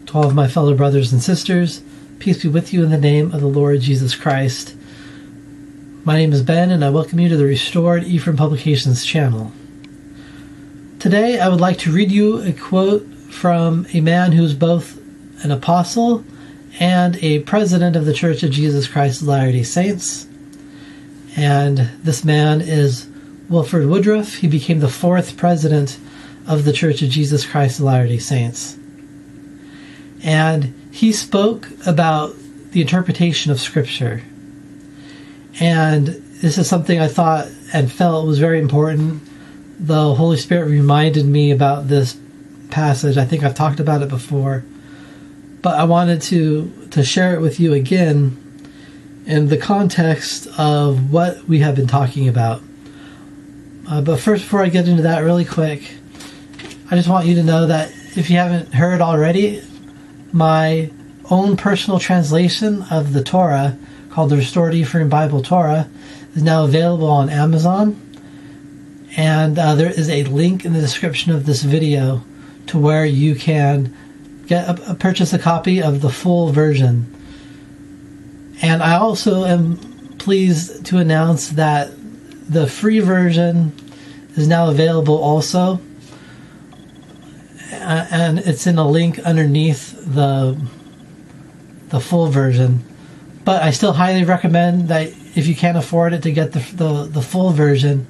To all of my fellow brothers and sisters, peace be with you in the name of the Lord Jesus Christ. My name is Ben, and I welcome you to the Restored Ephraim Publications channel. Today, I would like to read you a quote from a man who is both an apostle and a president of the Church of Jesus Christ of Latter-day Saints. And this man is Wilford Woodruff. He became the 4th president of the Church of Jesus Christ of Latter-day Saints. And he spoke about the interpretation of Scripture. And this is something I thought and felt was very important. The Holy Spirit reminded me about this passage. I think I've talked about it before. But I wanted to share it with you again in the context of what we have been talking about. But first, before I get into that really quick, I just want you to know that if you haven't heard already, my own personal translation of the Torah, called the Restored Ephraim Bible Torah, is now available on Amazon. And there is a link in the description of this video to where you can purchase a copy of the full version. And I also am pleased to announce that the free version is now available also. And it's in a link underneath the full version. But I still highly recommend that if you can't afford it, to get the full version,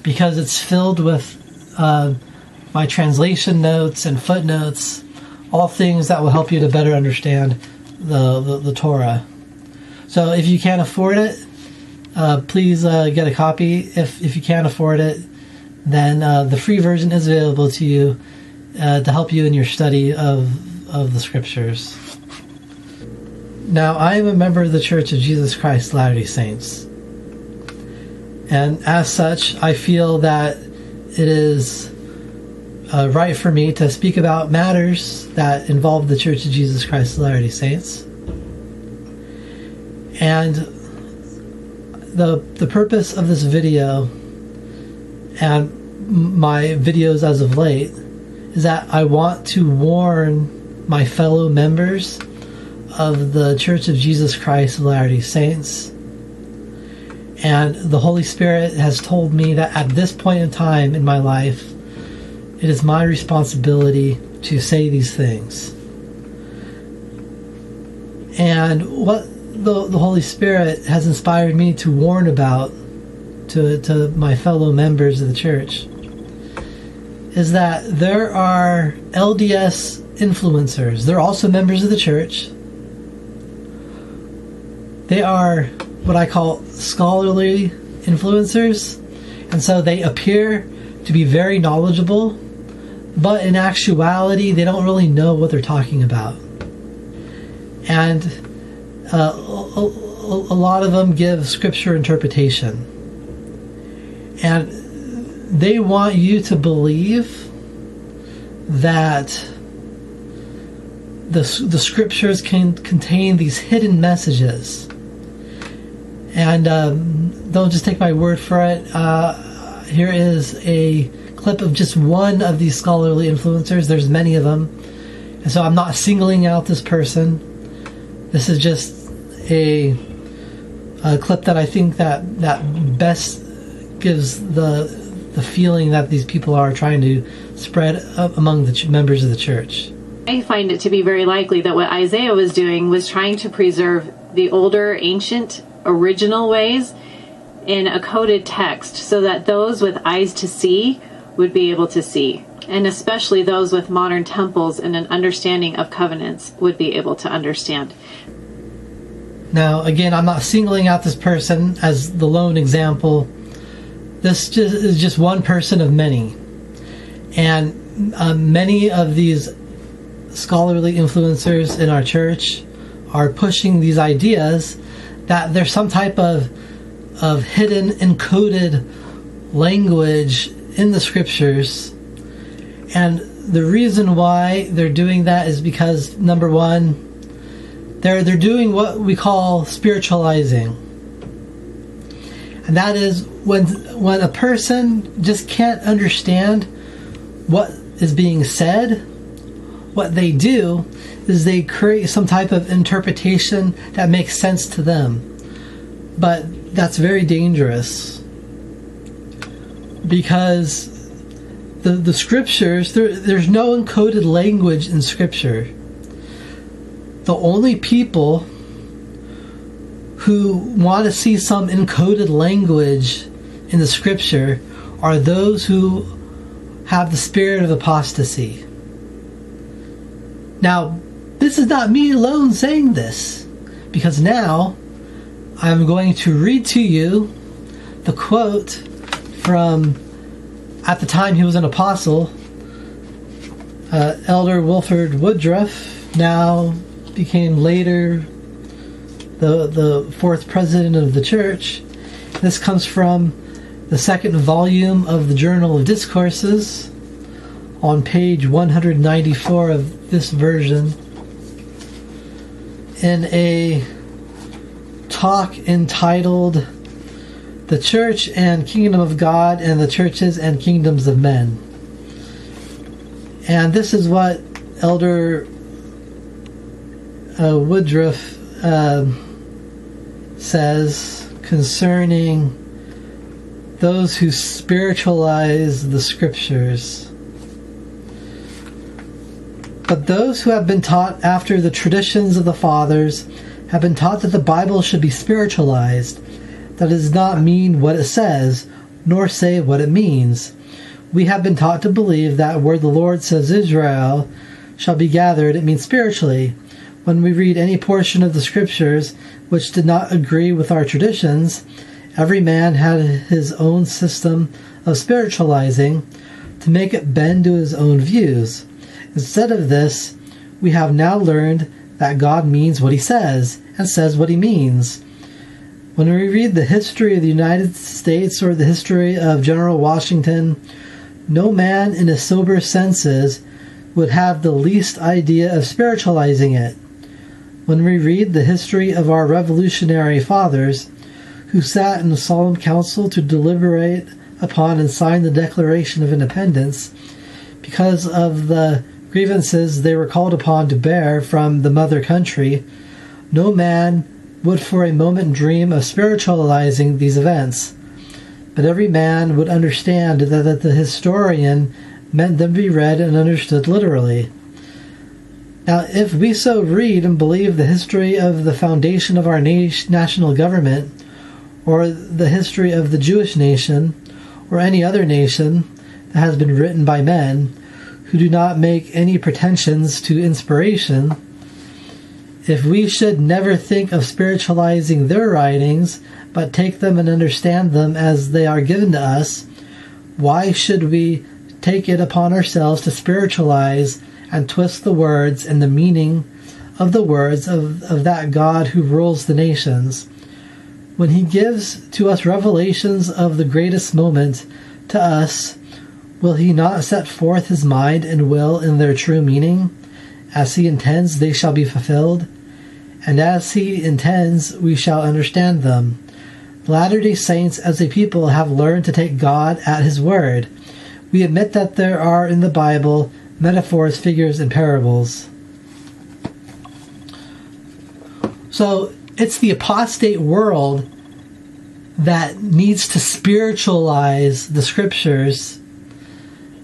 because it's filled with my translation notes and footnotes, all things that will help you to better understand the Torah. So if you can't afford it, please get a copy. If you can't afford it, then the free version is available to you to help you in your study of the Scriptures. Now, I am a member of the Church of Jesus Christ Latter-day Saints. And as such, I feel that it is right for me to speak about matters that involve the Church of Jesus Christ Latter-day Saints. And the purpose of this video, and my videos as of late, is that I want to warn my fellow members of the Church of Jesus Christ of Latter-day Saints. And the Holy Spirit has told me that at this point in time in my life, it is my responsibility to say these things. And what the Holy Spirit has inspired me to warn about to my fellow members of the church is that there are LDS influencers. They're also members of the church. They are what I call scholarly influencers, and so they appear to be very knowledgeable, but in actuality they don't really know what they're talking about. And a lot of them give scripture interpretation, and they want you to believe that the scriptures can contain these hidden messages. And don't just take my word for it. Here is a clip of just one of these scholarly influencers. There's many of them. And so I'm not singling out this person. This is just a clip that I think that best gives the feeling that these people are trying to spread among the members of the church. I find it to be very likely that what Isaiah was doing was trying to preserve the older, ancient, original ways in a coded text so that those with eyes to see would be able to see, and especially those with modern temples and an understanding of covenants would be able to understand. Now, again, I'm not singling out this person as the lone example. This is just one person of many. And many of these scholarly influencers in our church are pushing these ideas that there's some type of hidden, encoded language in the scriptures. And the reason why they're doing that is because, number one, they're doing what we call spiritualizing. And that is when a person just can't understand what is being said, what they do is they create some type of interpretation that makes sense to them. But that's very dangerous, because the scriptures, there's no encoded language in scripture. The only people who want to see some encoded language in the scripture are those who have the spirit of apostasy. Now, this is not me alone saying this, because now I'm going to read to you the quote from, at the time he was an apostle, Elder Wilford Woodruff, now became later the fourth president of the church. This comes from the second volume of the Journal of Discourses, on page 194 of this version, in a talk entitled "The Church and Kingdom of God and the Churches and Kingdoms of Men." And this is what Elder Woodruff says concerning those who spiritualize the scriptures. But those who have been taught after the traditions of the fathers have been taught that the Bible should be spiritualized. That does not mean what it says, nor say what it means. We have been taught to believe that where the Lord says Israel shall be gathered, it means spiritually. When we read any portion of the scriptures which did not agree with our traditions, every man had his own system of spiritualizing to make it bend to his own views. Instead of this, we have now learned that God means what he says, and says what he means. When we read the history of the United States or the history of General Washington, no man in his sober senses would have the least idea of spiritualizing it. When we read the history of our revolutionary fathers, who sat in a solemn council to deliberate upon and sign the Declaration of Independence, because of the grievances they were called upon to bear from the mother country, no man would for a moment dream of spiritualizing these events. But every man would understand that the historian meant them to be read and understood literally. Now, if we so read and believe the history of the foundation of our national government, or the history of the Jewish nation, or any other nation that has been written by men who do not make any pretensions to inspiration, if we should never think of spiritualizing their writings, but take them and understand them as they are given to us, why should we take it upon ourselves to spiritualize and twist the words and the meaning of the words of that God who rules the nations? When he gives to us revelations of the greatest moment to us, will he not set forth his mind and will in their true meaning? As he intends, they shall be fulfilled, and as he intends, we shall understand them. The Latter-day Saints as a people have learned to take God at his word. We admit that there are in the Bible metaphors, figures, and parables. So it's the apostate world that needs to spiritualize the scriptures,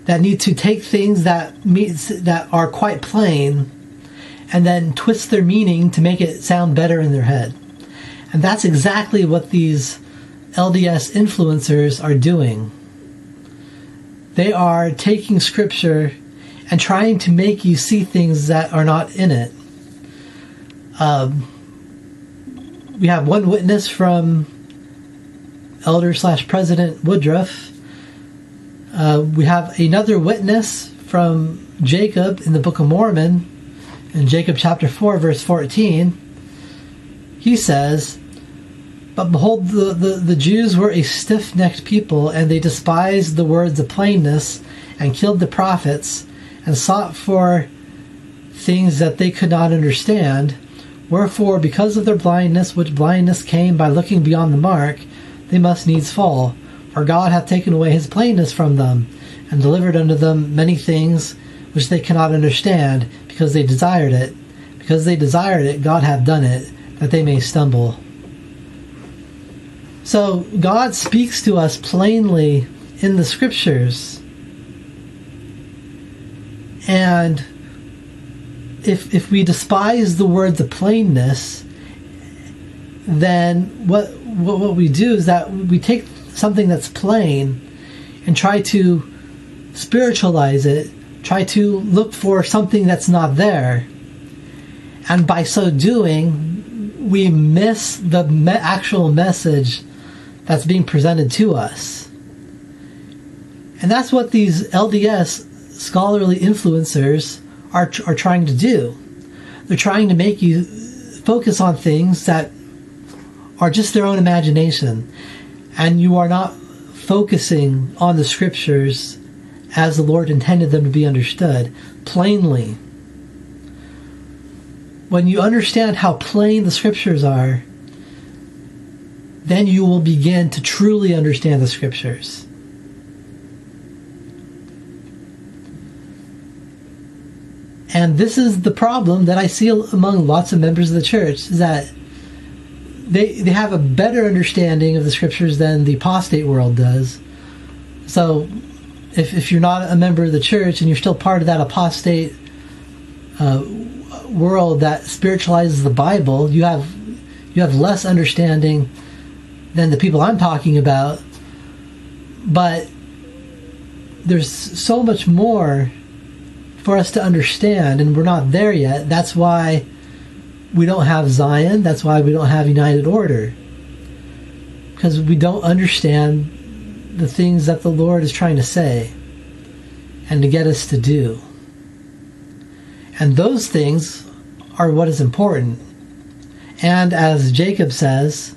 that need to take things that are quite plain and then twist their meaning to make it sound better in their head. And that's exactly what these LDS influencers are doing. They are taking scripture and trying to make you see things that are not in it. We have one witness from Elder/President Woodruff. We have another witness from Jacob in the Book of Mormon, in Jacob chapter 4, verse 14. He says, "But behold, the Jews were a stiff-necked people, and they despised the words of plainness, and killed the prophets, and sought for things that they could not understand. Wherefore, because of their blindness, which blindness came by looking beyond the mark, they must needs fall. For God hath taken away his plainness from them, and delivered unto them many things which they cannot understand, because they desired it. Because they desired it, God hath done it, that they may stumble. So God speaks to us plainly in the Scriptures. And if we despise the words of plainness, then what we do is that we take something that's plain and try to spiritualize it, try to look for something that's not there. And by so doing, we miss the actual message that's being presented to us. And that's what these LDS scholarly influencers are trying to do. They're trying to make you focus on things that are just their own imagination, and you are not focusing on the Scriptures as the Lord intended them to be understood, plainly. When you understand how plain the Scriptures are, then you will begin to truly understand the Scriptures. And this is the problem that I see among lots of members of the church, is that they have a better understanding of the Scriptures than the apostate world does. So if you're not a member of the church and you're still part of that apostate world that spiritualizes the Bible, you have less understanding than the people I'm talking about. But there's so much more for us to understand, and we're not there yet. That's why we don't have Zion. That's why we don't have United Order, because we don't understand the things that the Lord is trying to say and to get us to do. And those things are what is important. And as Jacob says,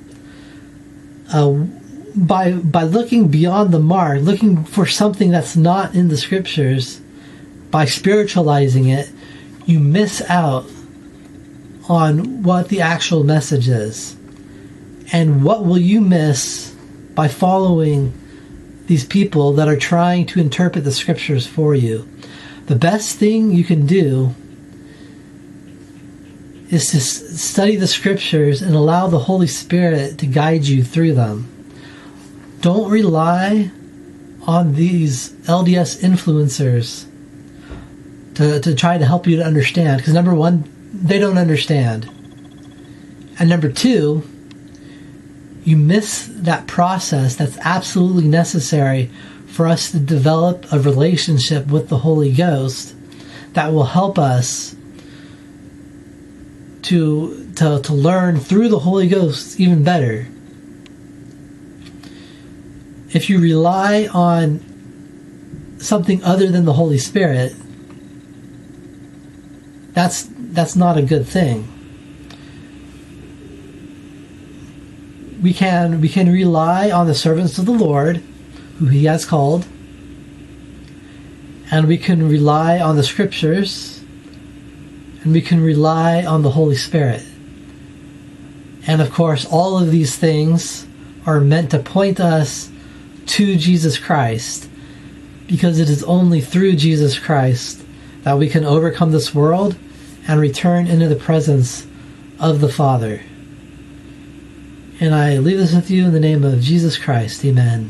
by looking beyond the mark, looking for something that's not in the Scriptures, by spiritualizing it, you miss out on what the actual message is. And what will you miss by following these people that are trying to interpret the Scriptures for you? The best thing you can do is to study the Scriptures and allow the Holy Spirit to guide you through them. Don't rely on these LDS influencers to try to help you to understand, because number one, they don't understand. And number two, you miss that process that's absolutely necessary for us to develop a relationship with the Holy Ghost that will help us to learn through the Holy Ghost even better. If you rely on something other than the Holy Spirit, that's not a good thing. We can rely on the servants of the Lord, who He has called, and we can rely on the Scriptures, and we can rely on the Holy Spirit. And of course, all of these things are meant to point us to Jesus Christ, because it is only through Jesus Christ that we can overcome this world and return into the presence of the Father. And I leave this with you in the name of Jesus Christ. Amen.